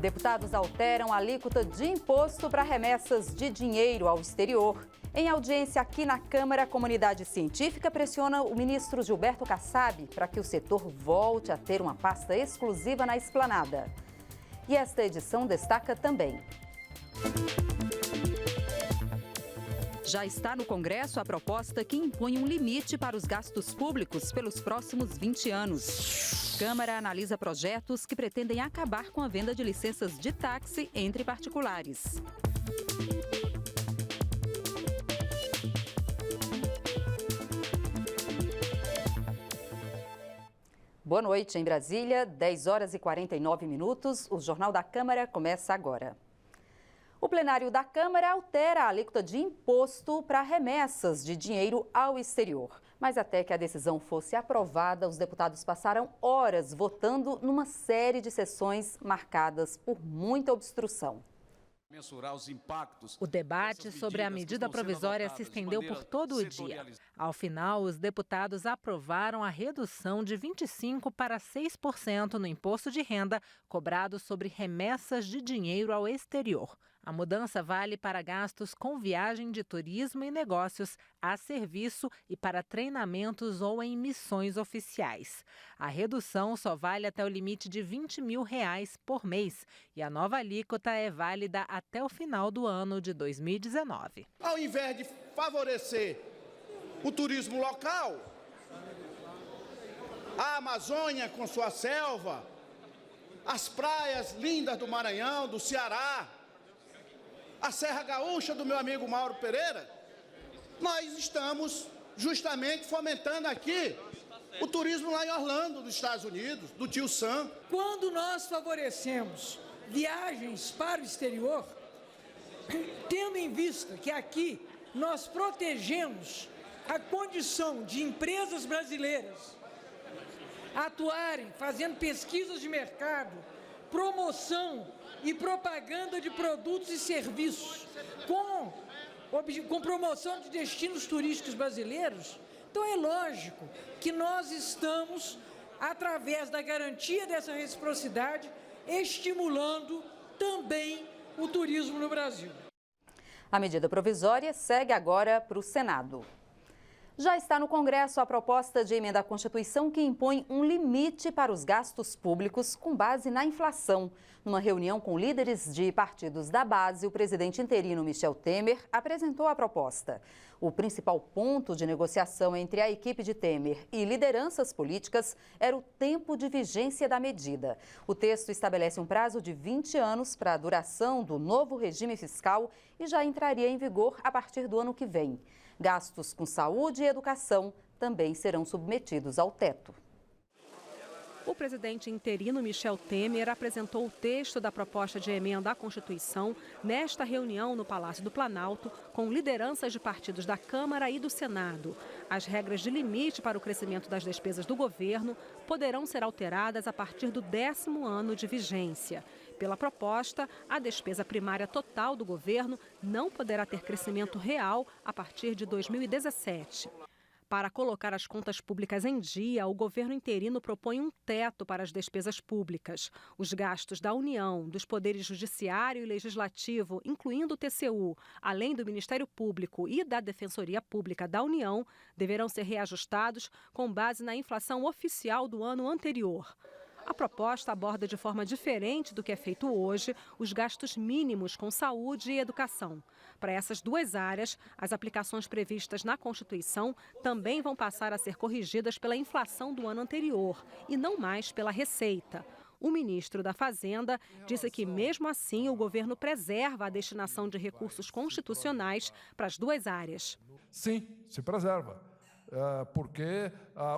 Deputados alteram a alíquota de imposto para remessas de dinheiro ao exterior. Em audiência aqui na Câmara, a comunidade científica pressiona o ministro Gilberto Kassab para que o setor volte a ter uma pasta exclusiva na esplanada. E esta edição destaca também: já está no Congresso a proposta que impõe um limite para os gastos públicos pelos próximos 20 anos. Câmara analisa projetos que pretendem acabar com a venda de licenças de táxi entre particulares. Boa noite em Brasília, 10 horas e 49 minutos. O Jornal da Câmara começa agora. O plenário da Câmara altera a alíquota de imposto para remessas de dinheiro ao exterior. Mas até que a decisão fosse aprovada, os deputados passaram horas votando numa série de sessões marcadas por muita obstrução. O debate sobre a medida provisória se estendeu por todo o dia. Ao final, os deputados aprovaram a redução de 25% para 6% no imposto de renda cobrado sobre remessas de dinheiro ao exterior. A mudança vale para gastos com viagem de turismo e negócios, a serviço e para treinamentos ou em missões oficiais. A redução só vale até o limite de R$20 mil por mês e a nova alíquota é válida até o final do ano de 2019. Ao invés de favorecer o turismo local, a Amazônia com sua selva, as praias lindas do Maranhão, do Ceará, a Serra Gaúcha do meu amigo Mauro Pereira, nós estamos justamente fomentando aqui o turismo lá em Orlando, dos Estados Unidos, do Tio Sam. Quando nós favorecemos viagens para o exterior, tendo em vista que aqui nós protegemos a condição de empresas brasileiras atuarem fazendo pesquisas de mercado, promoção e propaganda de produtos e serviços com promoção de destinos turísticos brasileiros, então é lógico que nós estamos, através da garantia dessa reciprocidade, estimulando também o turismo no Brasil. A medida provisória segue agora para o Senado. Já está no Congresso a proposta de emenda à Constituição que impõe um limite para os gastos públicos com base na inflação. Numa reunião com líderes de partidos da base, o presidente interino Michel Temer apresentou a proposta. O principal ponto de negociação entre a equipe de Temer e lideranças políticas era o tempo de vigência da medida. O texto estabelece um prazo de 20 anos para a duração do novo regime fiscal e já entraria em vigor a partir do ano que vem. Gastos com saúde e educação também serão submetidos ao teto. O presidente interino Michel Temer apresentou o texto da proposta de emenda à Constituição nesta reunião no Palácio do Planalto com lideranças de partidos da Câmara e do Senado. As regras de limite para o crescimento das despesas do governo poderão ser alteradas a partir do 10º ano de vigência. Pela proposta, a despesa primária total do governo não poderá ter crescimento real a partir de 2017. Para colocar as contas públicas em dia, o governo interino propõe um teto para as despesas públicas. Os gastos da União, dos poderes judiciário e legislativo, incluindo o TCU, além do Ministério Público e da Defensoria Pública da União, deverão ser reajustados com base na inflação oficial do ano anterior. A proposta aborda de forma diferente do que é feito hoje os gastos mínimos com saúde e educação. Para essas duas áreas, as aplicações previstas na Constituição também vão passar a ser corrigidas pela inflação do ano anterior e não mais pela receita. O ministro da Fazenda disse que, mesmo assim, o governo preserva a destinação de recursos constitucionais para as duas áreas. Sim, se preserva. Porque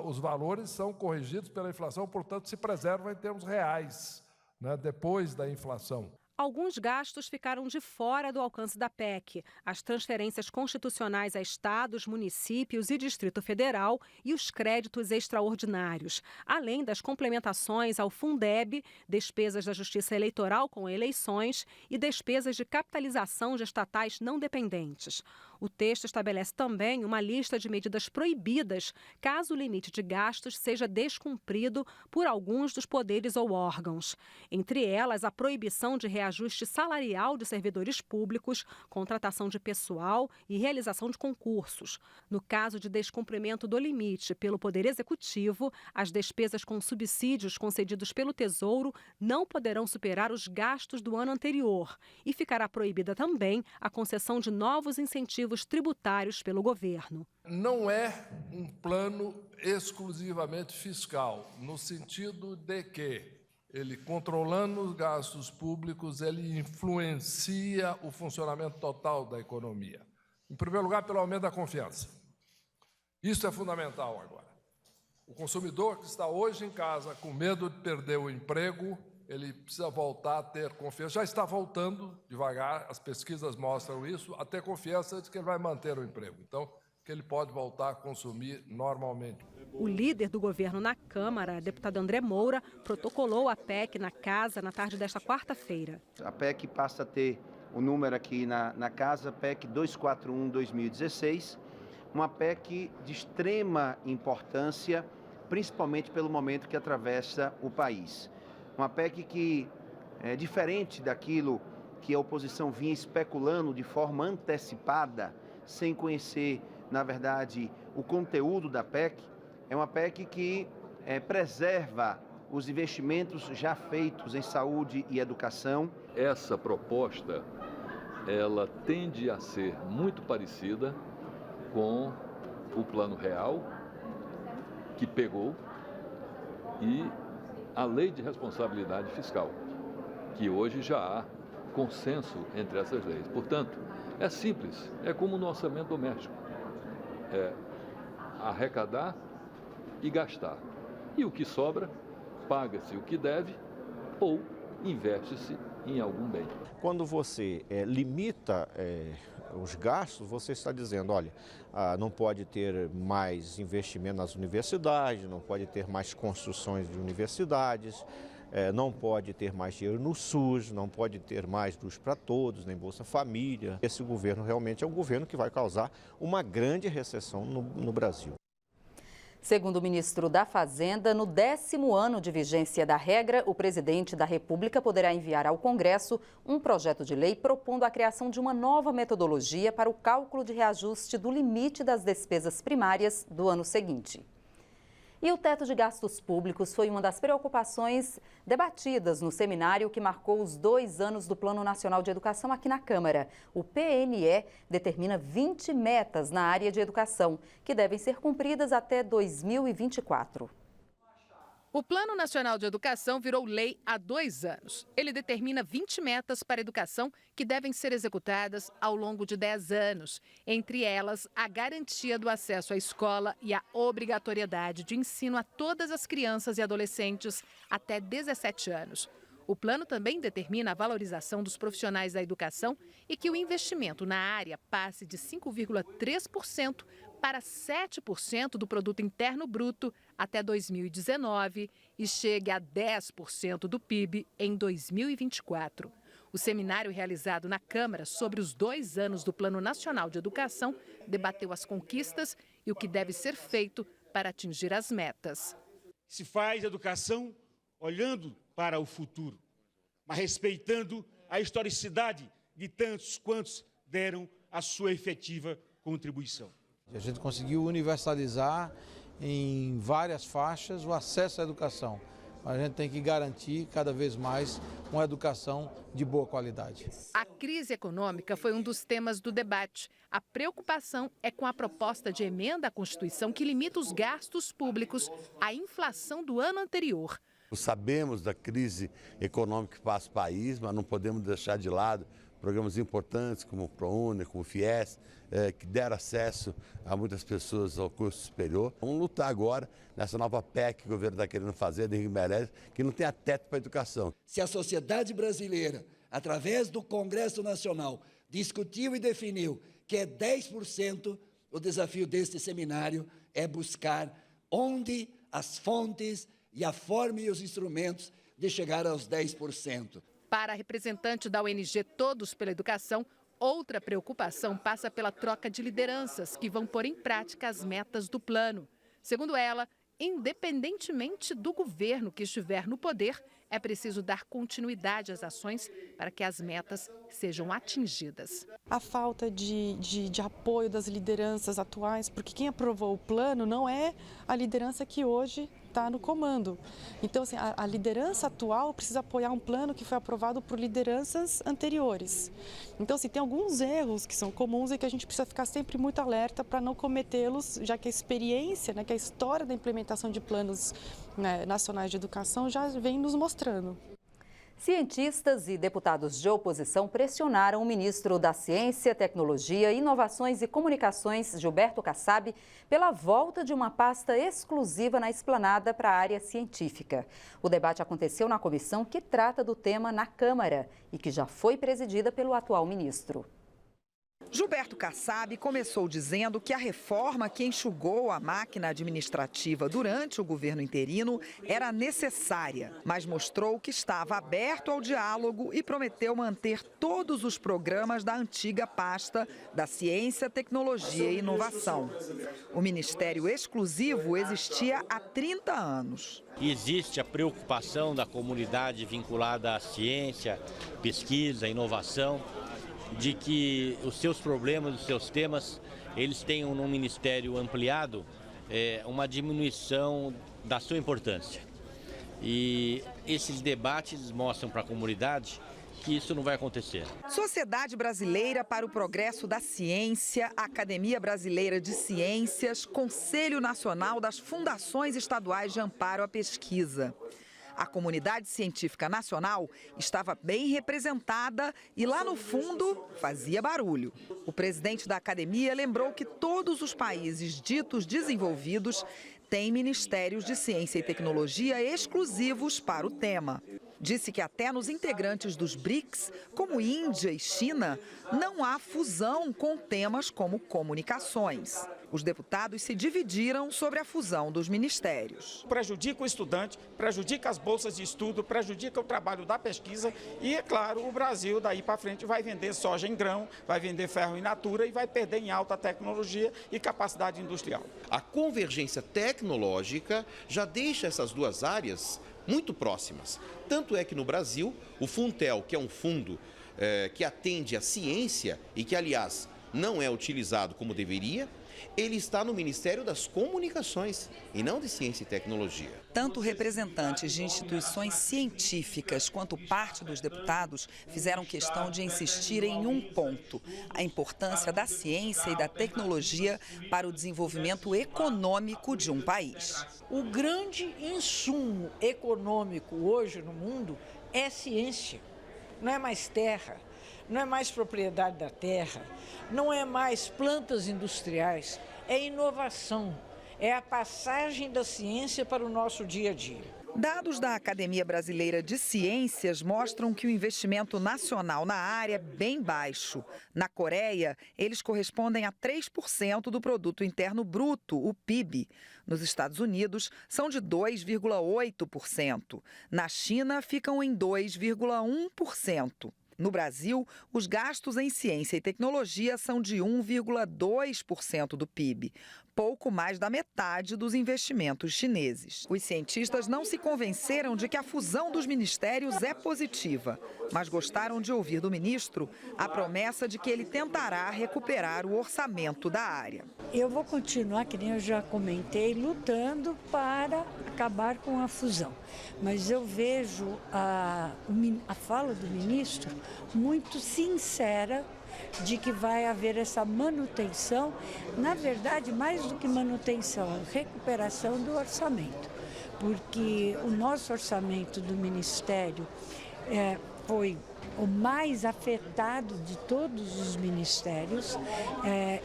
os valores são corrigidos pela inflação, portanto, se preservam em termos reais, né, depois da inflação. Alguns gastos ficaram de fora do alcance da PEC. As transferências constitucionais a estados, municípios e Distrito Federal e os créditos extraordinários, além das complementações ao Fundeb, despesas da Justiça Eleitoral com eleições e despesas de capitalização de estatais não dependentes. O texto estabelece também uma lista de medidas proibidas caso o limite de gastos seja descumprido por alguns dos poderes ou órgãos. Entre elas, a proibição de reajuste salarial de servidores públicos, contratação de pessoal e realização de concursos. No caso de descumprimento do limite pelo Poder Executivo, as despesas com subsídios concedidos pelo Tesouro não poderão superar os gastos do ano anterior e ficará proibida também a concessão de novos incentivos tributários pelo governo. Não é um plano exclusivamente fiscal, no sentido de que ele, controlando os gastos públicos, ele influencia o funcionamento total da economia. Em primeiro lugar, pelo aumento da confiança. Isso é fundamental agora. O consumidor que está hoje em casa com medo de perder o emprego, ele precisa voltar a ter confiança. Já está voltando devagar, as pesquisas mostram isso, a ter confiança de que ele vai manter o emprego. Então, que ele pode voltar a consumir normalmente. O líder do governo na Câmara, deputado André Moura, protocolou a PEC na Casa na tarde desta quarta-feira. A PEC passa a ter o número aqui na Casa, PEC 241/2016, uma PEC de extrema importância, principalmente pelo momento que atravessa o país. Uma PEC que é diferente daquilo que a oposição vinha especulando de forma antecipada, sem conhecer, na verdade, o conteúdo da PEC. É uma PEC que preserva os investimentos já feitos em saúde e educação. Essa proposta, ela tende a ser muito parecida com o Plano Real, que pegou, e a Lei de Responsabilidade Fiscal, que hoje já há consenso entre essas leis. Portanto, é simples, é como no orçamento doméstico. É arrecadar e gastar. E o que sobra, paga-se o que deve ou investe-se em algum bem. Quando você limita os gastos, você está dizendo, olha, não pode ter mais investimento nas universidades, não pode ter mais construções de universidades, não pode ter mais dinheiro no SUS, não pode ter mais luz para todos, nem Bolsa Família. Esse governo realmente é um governo que vai causar uma grande recessão no Brasil. Segundo o ministro da Fazenda, no 10º ano de vigência da regra, o presidente da República poderá enviar ao Congresso um projeto de lei propondo a criação de uma nova metodologia para o cálculo de reajuste do limite das despesas primárias do ano seguinte. E o teto de gastos públicos foi uma das preocupações debatidas no seminário que marcou os 2 anos do Plano Nacional de Educação aqui na Câmara. O PNE determina 20 metas na área de educação, que devem ser cumpridas até 2024. O Plano Nacional de Educação virou lei há 2 anos. Ele determina 20 metas para a educação que devem ser executadas ao longo de 10 anos. Entre elas, a garantia do acesso à escola e a obrigatoriedade de ensino a todas as crianças e adolescentes até 17 anos. O plano também determina a valorização dos profissionais da educação e que o investimento na área passe de 5,3% para 7% do Produto Interno Bruto até 2019 e chegue a 10% do PIB em 2024. O seminário realizado na Câmara sobre os 2 anos do Plano Nacional de Educação debateu as conquistas e o que deve ser feito para atingir as metas. Se faz educação olhando para o futuro, mas respeitando a historicidade de tantos quantos deram a sua efetiva contribuição. A gente conseguiu universalizar em várias faixas o acesso à educação. A gente tem que garantir cada vez mais uma educação de boa qualidade. A crise econômica foi um dos temas do debate. A preocupação é com a proposta de emenda à Constituição que limita os gastos públicos à inflação do ano anterior. Sabemos da crise econômica que passa o país, mas não podemos deixar de lado programas importantes como o ProUni, como o FIES, que deram acesso a muitas pessoas ao curso superior. Vamos lutar agora nessa nova PEC que o governo está querendo fazer, de Henrique Meirelles, que não tenha teto para a educação. Se a sociedade brasileira, através do Congresso Nacional, discutiu e definiu que é 10%, o desafio deste seminário é buscar onde as fontes e a forma e os instrumentos de chegar aos 10%. Para a representante da ONG Todos pela Educação, Outra preocupação passa pela troca de lideranças que vão pôr em prática as metas do plano. Segundo ela, independentemente do governo que estiver no poder, é preciso dar continuidade às ações para que as metas sejam atingidas. A falta de apoio das lideranças atuais, porque quem aprovou o plano não é a liderança que hoje está no comando. Então, assim, a liderança atual precisa apoiar um plano que foi aprovado por lideranças anteriores. Então, assim, tem alguns erros que são comuns e que a gente precisa ficar sempre muito alerta para não cometê-los, já que a experiência, que a história da implementação de planos nacionais de educação já vem nos mostrando. Cientistas e deputados de oposição pressionaram o ministro da Ciência, Tecnologia, Inovações e Comunicações, Gilberto Kassab, pela volta de uma pasta exclusiva na esplanada para a área científica. O debate aconteceu na comissão que trata do tema na Câmara e que já foi presidida pelo atual ministro. Gilberto Kassab começou dizendo que a reforma que enxugou a máquina administrativa durante o governo interino era necessária, mas mostrou que estava aberto ao diálogo e prometeu manter todos os programas da antiga pasta da Ciência, Tecnologia e Inovação. O Ministério Exclusivo existia há 30 anos. Existe a preocupação da comunidade vinculada à ciência, pesquisa, inovação, de que os seus problemas, os seus temas, eles tenham num ministério ampliado uma diminuição da sua importância. E esses debates mostram para a comunidade que isso não vai acontecer. Sociedade Brasileira para o Progresso da Ciência, Academia Brasileira de Ciências, Conselho Nacional das Fundações Estaduais de Amparo à Pesquisa. A comunidade científica nacional estava bem representada e lá no fundo fazia barulho. O presidente da academia lembrou que todos os países ditos desenvolvidos têm ministérios de ciência e tecnologia exclusivos para o tema. Disse que até nos integrantes dos BRICS, como Índia e China, não há fusão com temas como comunicações. Os deputados se dividiram sobre a fusão dos ministérios. Prejudica o estudante, prejudica as bolsas de estudo, prejudica o trabalho da pesquisa e, é claro, o Brasil daí para frente vai vender soja em grão, vai vender ferro in natura e vai perder em alta tecnologia e capacidade industrial. A convergência tecnológica já deixa essas duas áreas muito próximas. Tanto é que no Brasil, o Funtel, que é um fundo que atende à ciência e que, aliás, não é utilizado como deveria, ele está no Ministério das Comunicações e não de Ciência e Tecnologia. Tanto representantes de instituições científicas quanto parte dos deputados fizeram questão de insistir em um ponto: a importância da ciência e da tecnologia para o desenvolvimento econômico de um país. O grande insumo econômico hoje no mundo é ciência, não é mais terra. Não é mais propriedade da terra, não é mais plantas industriais, é inovação, é a passagem da ciência para o nosso dia a dia. Dados da Academia Brasileira de Ciências mostram que o investimento nacional na área é bem baixo. Na Coreia, eles correspondem a 3% do Produto Interno Bruto, o PIB. Nos Estados Unidos, são de 2,8%. Na China, ficam em 2,1%. No Brasil, os gastos em ciência e tecnologia são de 1,2% do PIB, pouco mais da metade dos investimentos chineses. Os cientistas não se convenceram de que a fusão dos ministérios é positiva, mas gostaram de ouvir do ministro a promessa de que ele tentará recuperar o orçamento da área. Eu vou continuar, que nem eu já comentei, lutando para acabar com a fusão. Mas eu vejo a fala do ministro muito sincera de que vai haver essa manutenção, na verdade, mais do que manutenção, recuperação do orçamento. Porque o nosso orçamento do Ministério foi o mais afetado de todos os ministérios,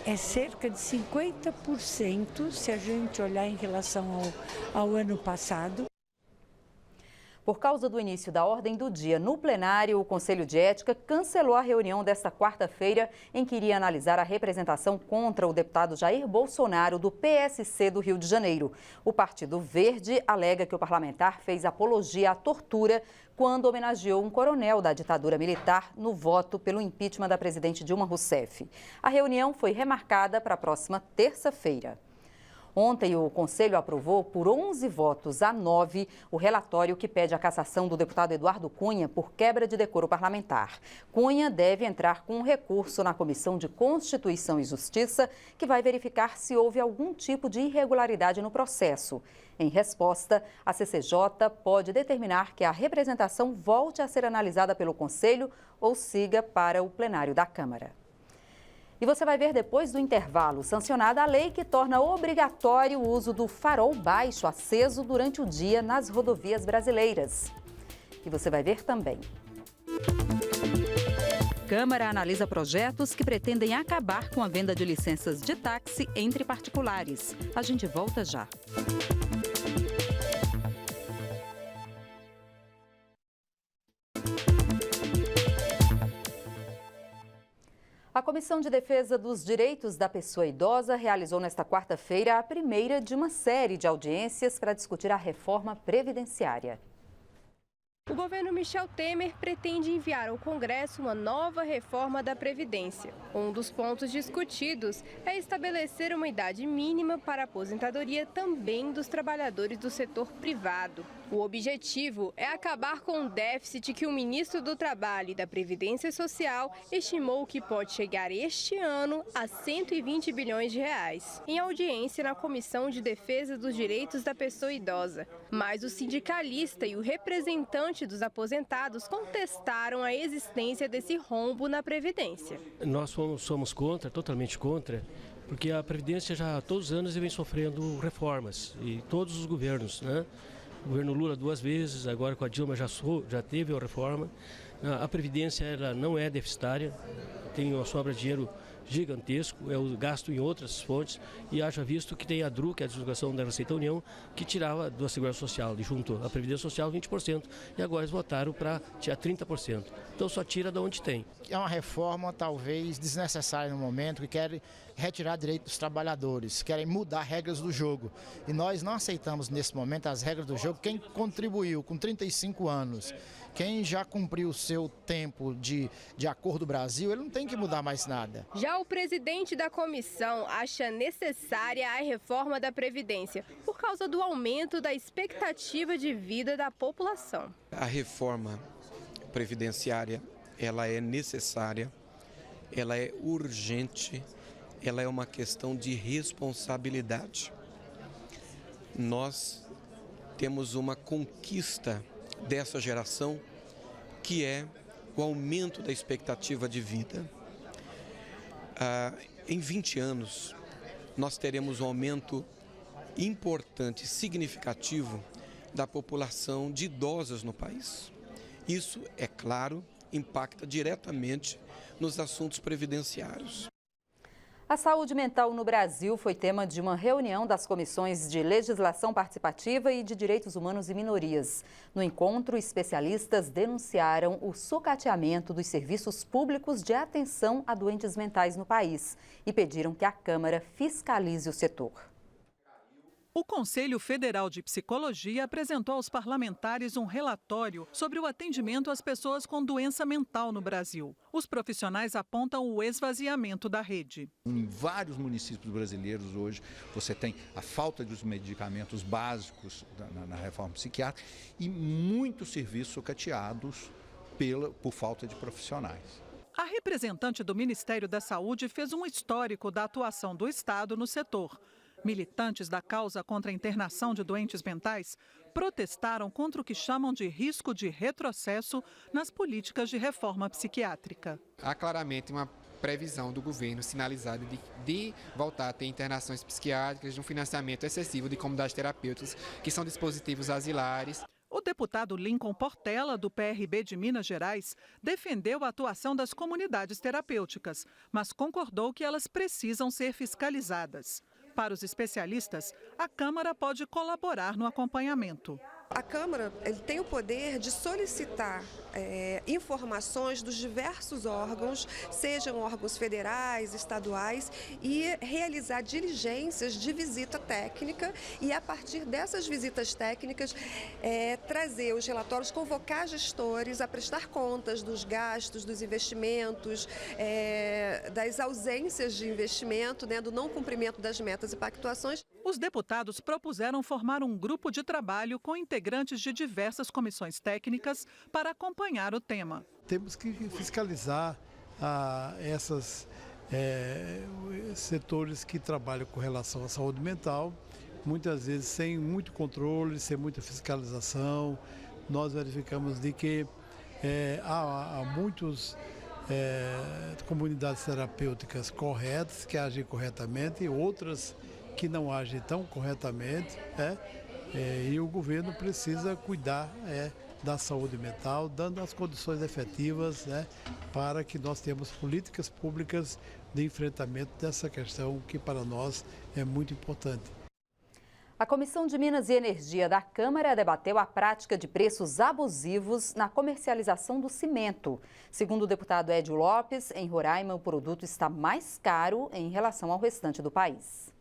é cerca de 50% se a gente olhar em relação ao ano passado. Por causa do início da ordem do dia no plenário, o Conselho de Ética cancelou a reunião desta quarta-feira em que iria analisar a representação contra o deputado Jair Bolsonaro do PSC do Rio de Janeiro. O Partido Verde alega que o parlamentar fez apologia à tortura quando homenageou um coronel da ditadura militar no voto pelo impeachment da presidente Dilma Rousseff. A reunião foi remarcada para a próxima terça-feira. Ontem, o Conselho aprovou por 11 votos a 9 o relatório que pede a cassação do deputado Eduardo Cunha por quebra de decoro parlamentar. Cunha deve entrar com um recurso na Comissão de Constituição e Justiça, que vai verificar se houve algum tipo de irregularidade no processo. Em resposta, a CCJ pode determinar que a representação volte a ser analisada pelo Conselho ou siga para o plenário da Câmara. E você vai ver depois do intervalo sancionada a lei que torna obrigatório o uso do farol baixo aceso durante o dia nas rodovias brasileiras. E você vai ver também. Câmara analisa projetos que pretendem acabar com a venda de licenças de táxi entre particulares. A gente volta já. A Comissão de Defesa dos Direitos da Pessoa Idosa realizou nesta quarta-feira a primeira de uma série de audiências para discutir a reforma previdenciária. O governo Michel Temer pretende enviar ao Congresso uma nova reforma da Previdência. Um dos pontos discutidos é estabelecer uma idade mínima para a aposentadoria também dos trabalhadores do setor privado. O objetivo é acabar com o déficit que o ministro do Trabalho e da Previdência Social estimou que pode chegar este ano a 120 bilhões de reais. Em audiência na Comissão de Defesa dos Direitos da Pessoa Idosa. Mas o sindicalista e o representante dos aposentados contestaram a existência desse rombo na Previdência. Nós somos contra, totalmente contra, porque a Previdência já há todos os anos vem sofrendo reformas, e todos os governos, né? O governo Lula 2 vezes, agora com a Dilma já teve a reforma. A Previdência ela não é deficitária, tem uma sobra de dinheiro gigantesco, é o gasto em outras fontes, e haja visto que tem a DRU, que é a Deslocação da Receita União, que tirava da Segurança Social, e junto à Previdência Social 20%, e agora eles votaram para tirar 30%. Então só tira de onde tem. É uma reforma talvez desnecessária no momento, que querem retirar direito dos trabalhadores, querem mudar regras do jogo. E nós não aceitamos nesse momento as regras do jogo. Quem contribuiu com 35 anos, quem já cumpriu o seu tempo de acordo do Brasil, ele não tem que mudar mais nada. Já o presidente da comissão acha necessária a reforma da Previdência por causa do aumento da expectativa de vida da população. A reforma previdenciária, ela é necessária, ela é urgente, ela é uma questão de responsabilidade. Nós temos uma conquista dessa geração, que é o aumento da expectativa de vida. Em 20 anos, nós teremos um aumento importante, significativo, da população de idosos no país. Isso, é claro, impacta diretamente nos assuntos previdenciários. A saúde mental no Brasil foi tema de uma reunião das comissões de Legislação Participativa e de Direitos Humanos e Minorias. No encontro, especialistas denunciaram o sucateamento dos serviços públicos de atenção a doentes mentais no país e pediram que a Câmara fiscalize o setor. O Conselho Federal de Psicologia apresentou aos parlamentares um relatório sobre o atendimento às pessoas com doença mental no Brasil. Os profissionais apontam o esvaziamento da rede. Em vários municípios brasileiros hoje, você tem a falta dos medicamentos básicos na reforma psiquiátrica e muitos serviços sucateados por falta de profissionais. A representante do Ministério da Saúde fez um histórico da atuação do Estado no setor. Militantes da causa contra a internação de doentes mentais protestaram contra o que chamam de risco de retrocesso nas políticas de reforma psiquiátrica. Há claramente uma previsão do governo sinalizada de voltar a ter internações psiquiátricas, de um financiamento excessivo de comunidades terapêuticas, que são dispositivos asilares. O deputado Lincoln Portela, do PRB de Minas Gerais, defendeu a atuação das comunidades terapêuticas, mas concordou que elas precisam ser fiscalizadas. Para os especialistas, a Câmara pode colaborar no acompanhamento. A Câmara tem o poder de solicitar informações dos diversos órgãos, sejam órgãos federais, estaduais, e realizar diligências de visita técnica e, a partir dessas visitas técnicas, trazer os relatórios, convocar gestores a prestar contas dos gastos, dos investimentos, das ausências de investimento, do não cumprimento das metas e pactuações. Os deputados propuseram formar um grupo de trabalho com integrantes de diversas comissões técnicas para acompanhar o tema. Temos que fiscalizar esses setores que trabalham com relação à saúde mental, muitas vezes sem muito controle, sem muita fiscalização. Nós verificamos de que há muitas comunidades terapêuticas corretas, que agem corretamente, e outras que não agem tão corretamente, e o governo precisa cuidar da saúde mental, dando as condições efetivas para que nós tenhamos políticas públicas de enfrentamento dessa questão que para nós é muito importante. A Comissão de Minas e Energia da Câmara debateu a prática de preços abusivos na comercialização do cimento. Segundo o deputado Edio Lopes, em Roraima o produto está mais caro em relação ao restante do país.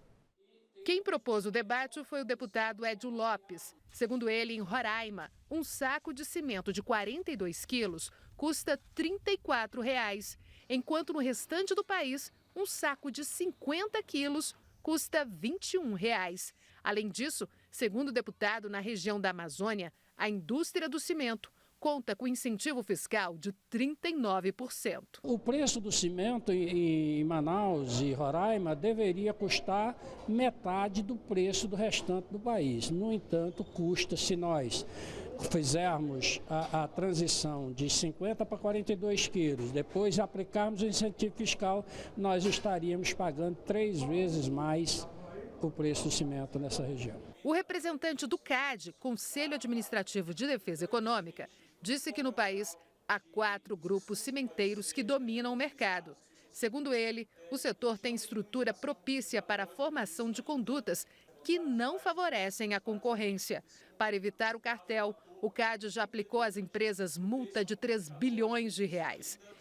Quem propôs o debate foi o deputado Edio Lopes. Segundo ele, em Roraima, um saco de cimento de 42 quilos custa R$ 34,00, enquanto no restante do país, um saco de 50 quilos custa R$ 21,00. Além disso, segundo o deputado, na região da Amazônia, a indústria do cimento conta com incentivo fiscal de 39%. O preço do cimento em Manaus e Roraima deveria custar metade do preço do restante do país. No entanto, custa, se nós fizermos a transição de 50 para 42 quilos, depois aplicarmos o incentivo fiscal, nós estaríamos pagando 3 vezes mais o preço do cimento nessa região. O representante do CAD, Conselho Administrativo de Defesa Econômica, disse que no país há 4 grupos cimenteiros que dominam o mercado. Segundo ele, o setor tem estrutura propícia para a formação de condutas que não favorecem a concorrência. Para evitar o cartel, o CAD já aplicou às empresas multa de R$ 3 bilhões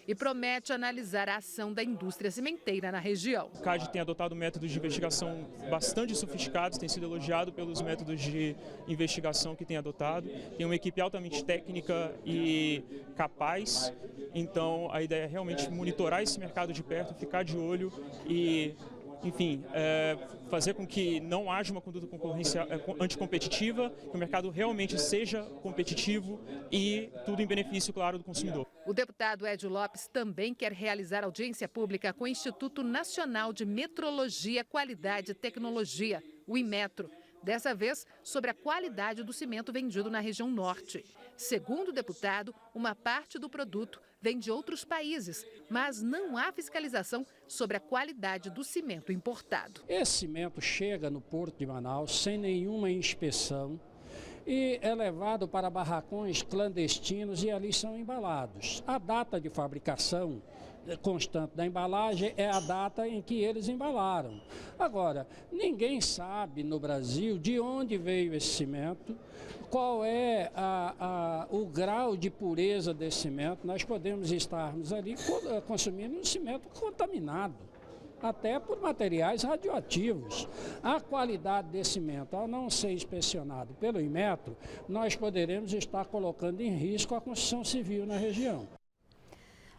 e promete analisar a ação da indústria cimenteira na região. O CAD tem adotado métodos de investigação bastante sofisticados, tem sido elogiado pelos métodos de investigação que tem adotado. Tem uma equipe altamente técnica e capaz, então a ideia é realmente monitorar esse mercado de perto, ficar de olho e, enfim, fazer com que não haja uma conduta concorrência anticompetitiva, que o mercado realmente seja competitivo e tudo em benefício, claro, do consumidor. O deputado Edio Lopes também quer realizar audiência pública com o Instituto Nacional de Metrologia, Qualidade e Tecnologia, o Inmetro, dessa vez sobre a qualidade do cimento vendido na região norte. Segundo o deputado, uma parte do produto vem de outros países, mas não há fiscalização sobre a qualidade do cimento importado. Esse cimento chega no Porto de Manaus sem nenhuma inspeção e é levado para barracões clandestinos e ali são embalados. A data de fabricação constante da embalagem é a data em que eles embalaram. Agora, ninguém sabe no Brasil de onde veio esse cimento, qual é o grau de pureza desse cimento. Nós podemos estarmos ali consumindo um cimento contaminado, até por materiais radioativos. A qualidade desse cimento, ao não ser inspecionado pelo Inmetro, nós poderemos estar colocando em risco a construção civil na região.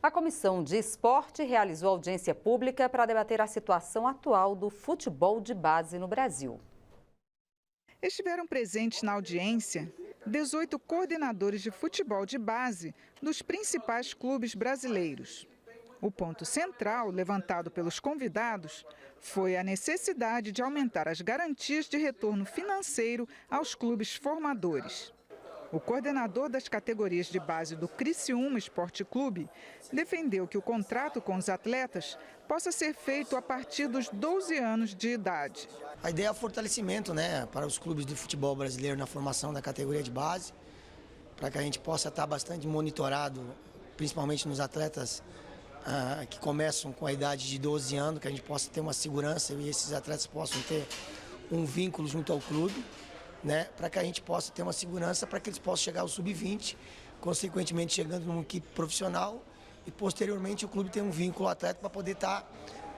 A Comissão de Esporte realizou audiência pública para debater a situação atual do futebol de base no Brasil. Estiveram presentes na audiência 18 coordenadores de futebol de base dos principais clubes brasileiros. O ponto central levantado pelos convidados foi a necessidade de aumentar as garantias de retorno financeiro aos clubes formadores. O coordenador das categorias de base do Criciúma Esporte Clube defendeu que o contrato com os atletas possa ser feito a partir dos 12 anos de idade. A ideia é o fortalecimento, para os clubes de futebol brasileiro na formação da categoria de base, para que a gente possa estar bastante monitorado, principalmente nos atletas que começam com a idade de 12 anos, que a gente possa ter uma segurança e esses atletas possam ter um vínculo junto ao clube. né, para que a gente possa ter uma segurança para que eles possam chegar ao sub-20, consequentemente chegando numa equipe profissional e posteriormente o clube tem um vínculo atleta para poder estar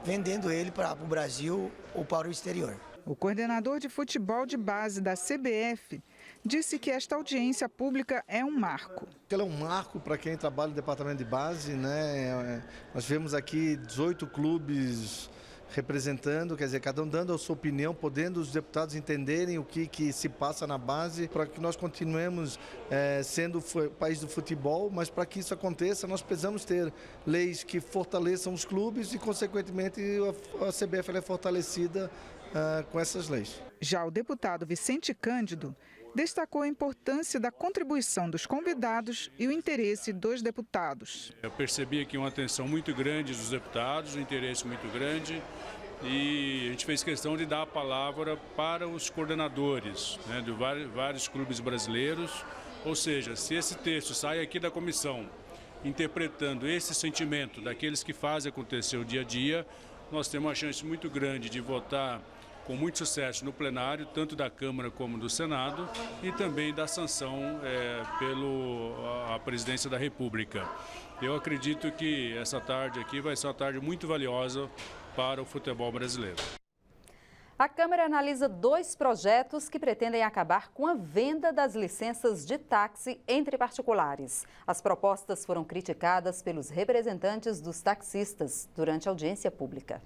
vendendo ele para o Brasil ou para o exterior. O coordenador de futebol de base da CBF disse que esta audiência pública é um marco. Ela é um marco para quem trabalha no departamento de base, né? Nós vemos aqui 18 clubes representando, quer dizer, cada um dando a sua opinião, podendo os deputados entenderem o que se passa na base, para que nós continuemos sendo o país do futebol, mas para que isso aconteça, nós precisamos ter leis que fortaleçam os clubes e, consequentemente, a CBF é fortalecida com essas leis. Já o deputado Vicente Cândido destacou a importância da contribuição dos convidados e o interesse dos deputados. Eu percebi aqui uma atenção muito grande dos deputados, um interesse muito grande, e a gente fez questão de dar a palavra para os coordenadores, né, de vários clubes brasileiros. Ou seja, se esse texto sai aqui da comissão interpretando esse sentimento daqueles que fazem acontecer o dia a dia, nós temos uma chance muito grande de votar com muito sucesso no plenário, tanto da Câmara como do Senado, e também da sanção pela presidência da República. Eu acredito que essa tarde aqui vai ser uma tarde muito valiosa para o futebol brasileiro. A Câmara analisa 2 projetos que pretendem acabar com a venda das licenças de táxi entre particulares. As propostas foram criticadas pelos representantes dos taxistas durante a audiência pública.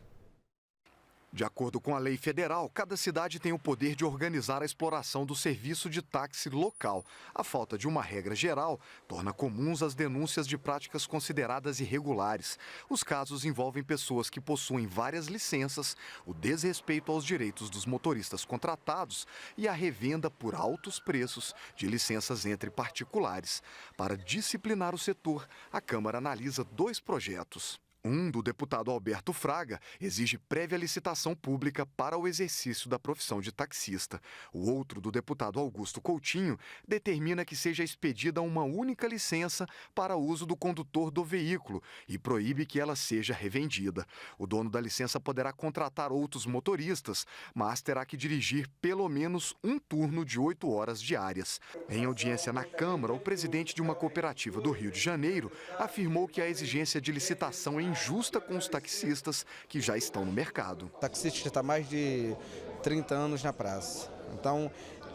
De acordo com a lei federal, cada cidade tem o poder de organizar a exploração do serviço de táxi local. A falta de uma regra geral torna comuns as denúncias de práticas consideradas irregulares. Os casos envolvem pessoas que possuem várias licenças, o desrespeito aos direitos dos motoristas contratados e a revenda por altos preços de licenças entre particulares. Para disciplinar o setor, a Câmara analisa 2 projetos. Um, do deputado Alberto Fraga, exige prévia licitação pública para o exercício da profissão de taxista. O outro, do deputado Augusto Coutinho, determina que seja expedida uma única licença para o uso do condutor do veículo e proíbe que ela seja revendida. O dono da licença poderá contratar outros motoristas, mas terá que dirigir pelo menos um turno de 8 horas diárias. Em audiência na Câmara, o presidente de uma cooperativa do Rio de Janeiro afirmou que a exigência de licitação é injusta com os taxistas que já estão no mercado. O taxista está há mais de 30 anos na praça, então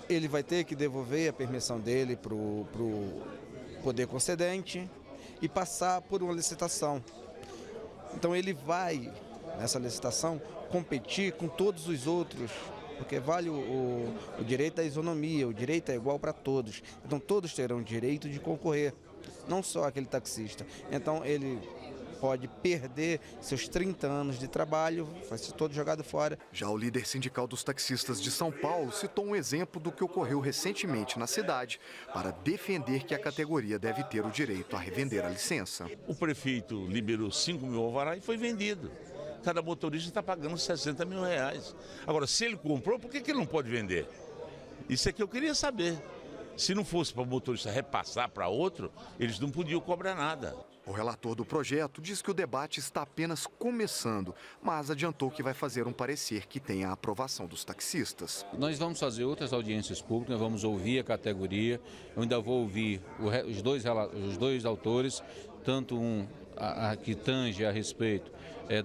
ele vai ter que devolver a permissão dele para o poder concedente e passar por uma licitação. Então ele vai, nessa licitação, competir com todos os outros, porque vale o direito à isonomia, o direito é igual para todos. Então todos terão direito de concorrer, não só aquele taxista. Então ele pode perder seus 30 anos de trabalho, vai ser todo jogado fora. Já o líder sindical dos taxistas de São Paulo citou um exemplo do que ocorreu recentemente na cidade para defender que a categoria deve ter o direito a revender a licença. O prefeito liberou 5 mil alvará e foi vendido. Cada motorista está pagando 60 mil reais. Agora, se ele comprou, por que ele não pode vender? Isso é que eu queria saber. Se não fosse para o motorista repassar para outro, eles não podiam cobrar nada. O relator do projeto diz que o debate está apenas começando, mas adiantou que vai fazer um parecer que tenha a aprovação dos taxistas. Nós vamos fazer outras audiências públicas, vamos ouvir a categoria, eu ainda vou ouvir os dois autores, tanto um que tange a respeito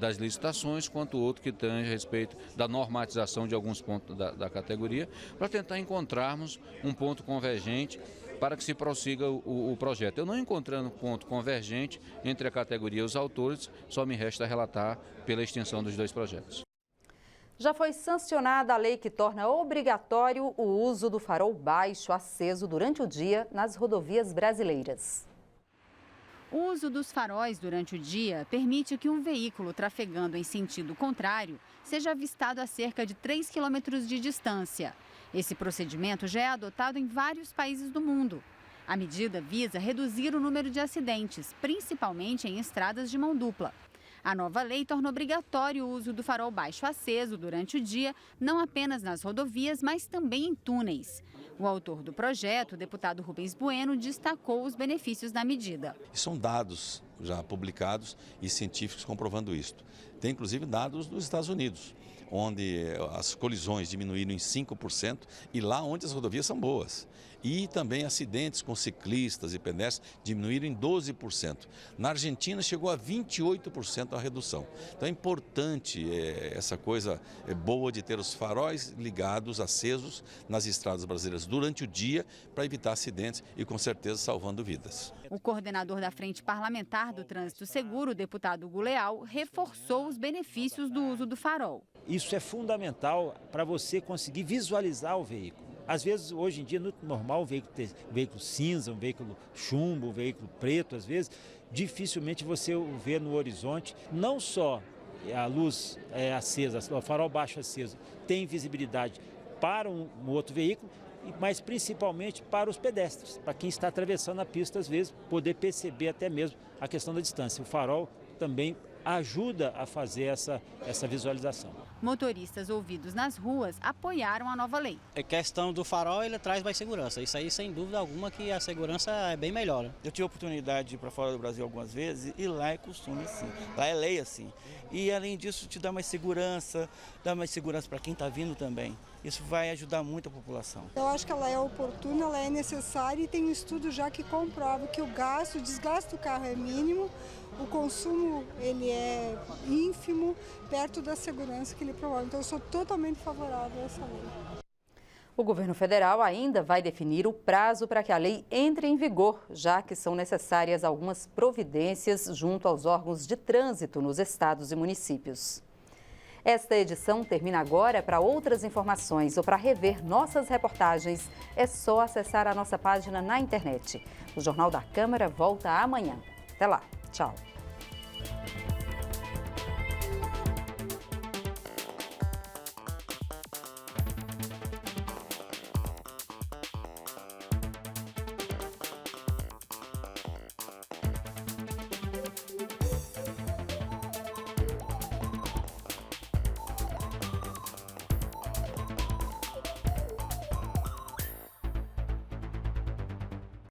das licitações, quanto o outro que tange a respeito da normatização de alguns pontos da categoria, para tentar encontrarmos um ponto convergente para que se prossiga o projeto. Eu não encontrando ponto convergente entre a categoria e os autores, só me resta relatar pela extensão dos 2 projetos. Já foi sancionada a lei que torna obrigatório o uso do farol baixo aceso durante o dia nas rodovias brasileiras. O uso dos faróis durante o dia permite que um veículo trafegando em sentido contrário seja avistado a cerca de 3 quilômetros de distância. Esse procedimento já é adotado em vários países do mundo. A medida visa reduzir o número de acidentes, principalmente em estradas de mão dupla. A nova lei torna obrigatório o uso do farol baixo aceso durante o dia, não apenas nas rodovias, mas também em túneis. O autor do projeto, o deputado Rubens Bueno, destacou os benefícios da medida. São dados já publicados e científicos comprovando isso. Tem inclusive dados dos Estados Unidos, onde as colisões diminuíram em 5% e lá onde as rodovias são boas. E também acidentes com ciclistas e pedestres diminuíram em 12%. Na Argentina chegou a 28% a redução. Então é importante essa coisa boa de ter os faróis ligados, acesos nas estradas brasileiras durante o dia para evitar acidentes e com certeza salvando vidas. O coordenador da Frente Parlamentar do Trânsito Seguro, o deputado Hugo Leal, reforçou os benefícios do uso do farol. Isso é fundamental para você conseguir visualizar o veículo. Às vezes, hoje em dia, é normal um veículo cinza, um veículo chumbo, um veículo preto, às vezes, dificilmente você o vê no horizonte. Não só a luz acesa, o farol baixo aceso, tem visibilidade para um outro veículo, mas principalmente para os pedestres, para quem está atravessando a pista, às vezes, poder perceber até mesmo a questão da distância. O farol também ajuda a fazer essa visualização. Motoristas ouvidos nas ruas apoiaram a nova lei. A questão do farol, ele traz mais segurança. Isso aí, sem dúvida alguma, que a segurança é bem melhor. Eu tive a oportunidade de ir para fora do Brasil algumas vezes e lá é costume assim, lá é lei assim. E além disso, te dá mais segurança para quem está vindo também. Isso vai ajudar muito a população. Eu acho que ela é oportuna, ela é necessária e tem um estudo já que comprova que o desgaste do carro é mínimo, o consumo ele é ínfimo, perto da segurança que ele promove. Então eu sou totalmente favorável a essa lei. O governo federal ainda vai definir o prazo para que a lei entre em vigor, já que são necessárias algumas providências junto aos órgãos de trânsito nos estados e municípios. Esta edição termina agora. Para outras informações ou para rever nossas reportagens, é só acessar a nossa página na internet. O Jornal da Câmara volta amanhã. Até lá. Tchau.